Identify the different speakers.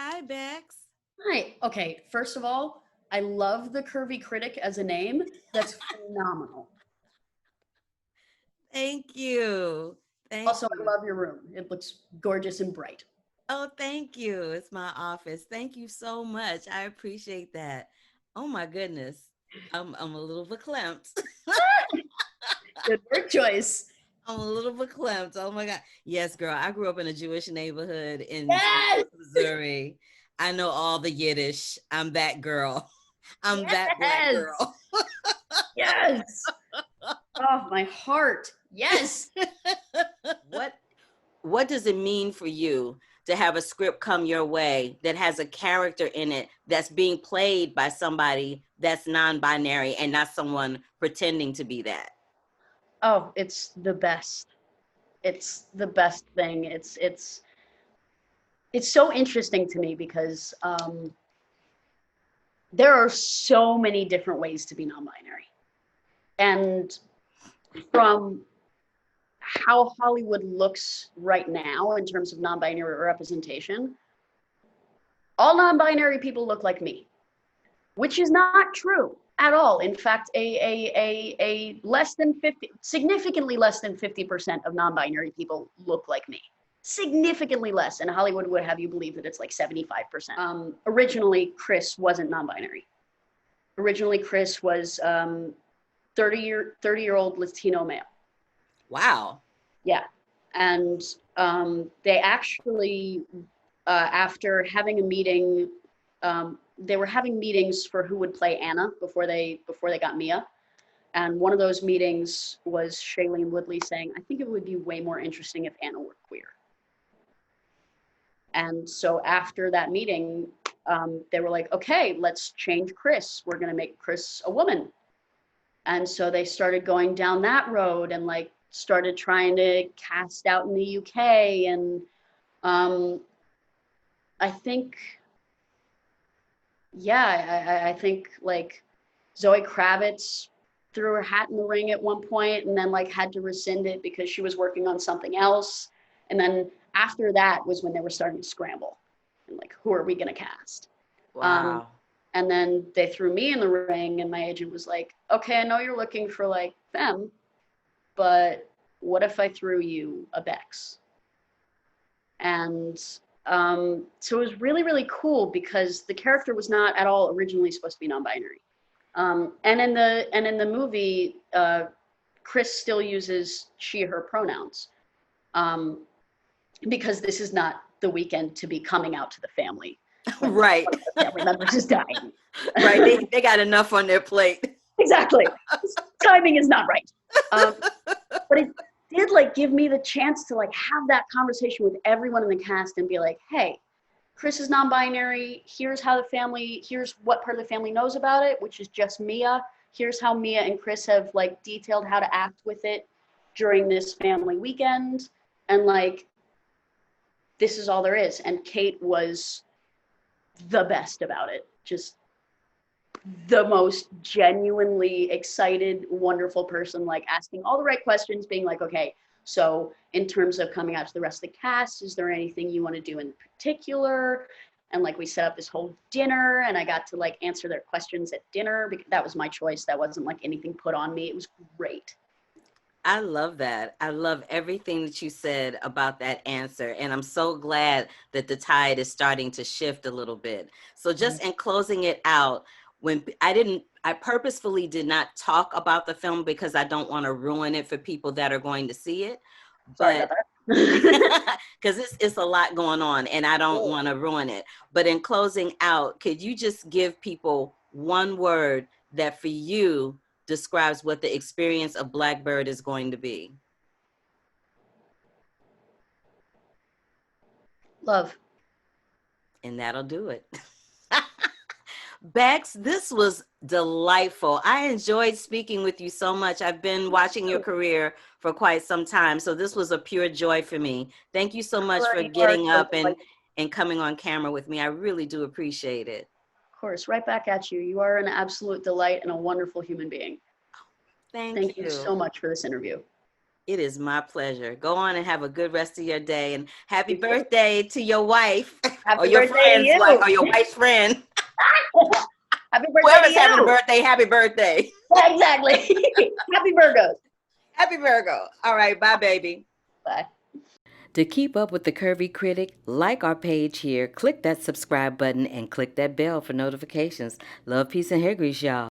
Speaker 1: Hi, Bex.
Speaker 2: Hi. Okay, first of all, I love the Curvy Critic as a name. That's phenomenal.
Speaker 1: Thank you. Thank
Speaker 2: Also, I
Speaker 1: you.
Speaker 2: love your room. It looks gorgeous and bright.
Speaker 1: Oh, thank you. It's my office. Thank you so much. I appreciate that. Oh my goodness. I'm a little verklempt.
Speaker 2: Good word choice.
Speaker 1: I'm a little verklempt. Oh my God. Yes, girl. I grew up in a Jewish neighborhood in
Speaker 2: Yes.
Speaker 1: Missouri. I know all the Yiddish. I'm that girl. I'm that Black
Speaker 2: Yes.
Speaker 1: girl.
Speaker 2: Yes. Oh, my heart. Yes.
Speaker 1: What what does it mean for you to have a script come your way that has a character in it that's being played by somebody that's non-binary and not someone pretending to be that?
Speaker 2: Oh, it's the best. It's the best thing. It's so interesting to me because there are so many different ways to be non-binary. And from how Hollywood looks right now in terms of non-binary representation, all non-binary people look like me, which is not true at all. In fact, a less than 50, significantly less than 50% of non-binary people look like me. Significantly less, and Hollywood would have you believe that it's like 75%. Originally, Chris wasn't non-binary. Originally, Chris was 30-year-old Latino male.
Speaker 1: Wow.
Speaker 2: Yeah. And they actually, after having a meeting, they were having meetings for who would play Anna before they got Mia. And one of those meetings was Shailene Woodley saying, I think it would be way more interesting if Anna were queer. And so after that meeting, they were like, okay, let's change Chris. We're going to make Chris a woman. And so they started going down that road and like started trying to cast out in the UK. And I think, yeah, I think like Zoe Kravitz threw her hat in the ring at one point and then like had to rescind it because she was working on something else. And then after that was when they were starting to scramble and like, who are we going to cast?
Speaker 1: Wow.
Speaker 2: And then they threw me in the ring and my agent was like, okay, I know you're looking for like femme, but what if I threw you a Bex? And so it was really, really cool because the character was not at all originally supposed to be non-binary. And in the movie, Chris still uses she, her pronouns because this is not the weekend to be coming out to the family.
Speaker 1: Right.
Speaker 2: Family members is dying.
Speaker 1: Right. They got enough on their plate.
Speaker 2: Exactly. Timing is not right. But it did like give me the chance to like have that conversation with everyone in the cast and be like, hey, Chris is non-binary. Here's what part of the family knows about it, which is just Mia. Here's how Mia and Chris have like detailed how to act with it during this family weekend. And like, this is all there is. And Kate was the best about it. Just the most genuinely excited, wonderful person, like asking all the right questions, being like, okay, so in terms of coming out to the rest of the cast, is there anything you want to do in particular? And like we set up this whole dinner and I got to like answer their questions at dinner because that was my choice. That wasn't like anything put on me. It was great.
Speaker 1: I love that. I love everything that you said about that answer. And I'm so glad that the tide is starting to shift a little bit. So just in closing it out, when I purposefully did not talk about the film because I don't want to ruin it for people that are going to see it.
Speaker 2: Sorry about
Speaker 1: But
Speaker 2: that.
Speaker 1: because it's a lot going on and I don't want to ruin it. But in closing out, could you just give people one word that for you describes what the experience of Blackbird is going to be?
Speaker 2: Love.
Speaker 1: And that'll do it. Bex, this was delightful. I enjoyed speaking with you so much. I've been watching your career for quite some time, so this was a pure joy for me. Thank you so much for getting up and coming on camera with me. I really do appreciate it.
Speaker 2: Of course, right back at you. You are an absolute delight and a wonderful human being.
Speaker 1: Thank
Speaker 2: Thank you
Speaker 1: you.
Speaker 2: so much for this interview.
Speaker 1: It is my pleasure. Go on and have a good rest of your day. And happy birthday to your wife
Speaker 2: Happy
Speaker 1: or your
Speaker 2: birthday to
Speaker 1: friend's
Speaker 2: you.
Speaker 1: wife or your wife's friend.
Speaker 2: Happy birthday
Speaker 1: Whoever's
Speaker 2: to
Speaker 1: having a
Speaker 2: you.
Speaker 1: birthday, happy birthday.
Speaker 2: Yeah, exactly. Happy Virgos.
Speaker 1: Happy Virgo. All right. Bye, baby.
Speaker 2: Bye.
Speaker 1: To keep up with the Curvy Critic, like our page here, click that subscribe button, and click that bell for notifications. Love, peace, and hair grease, y'all.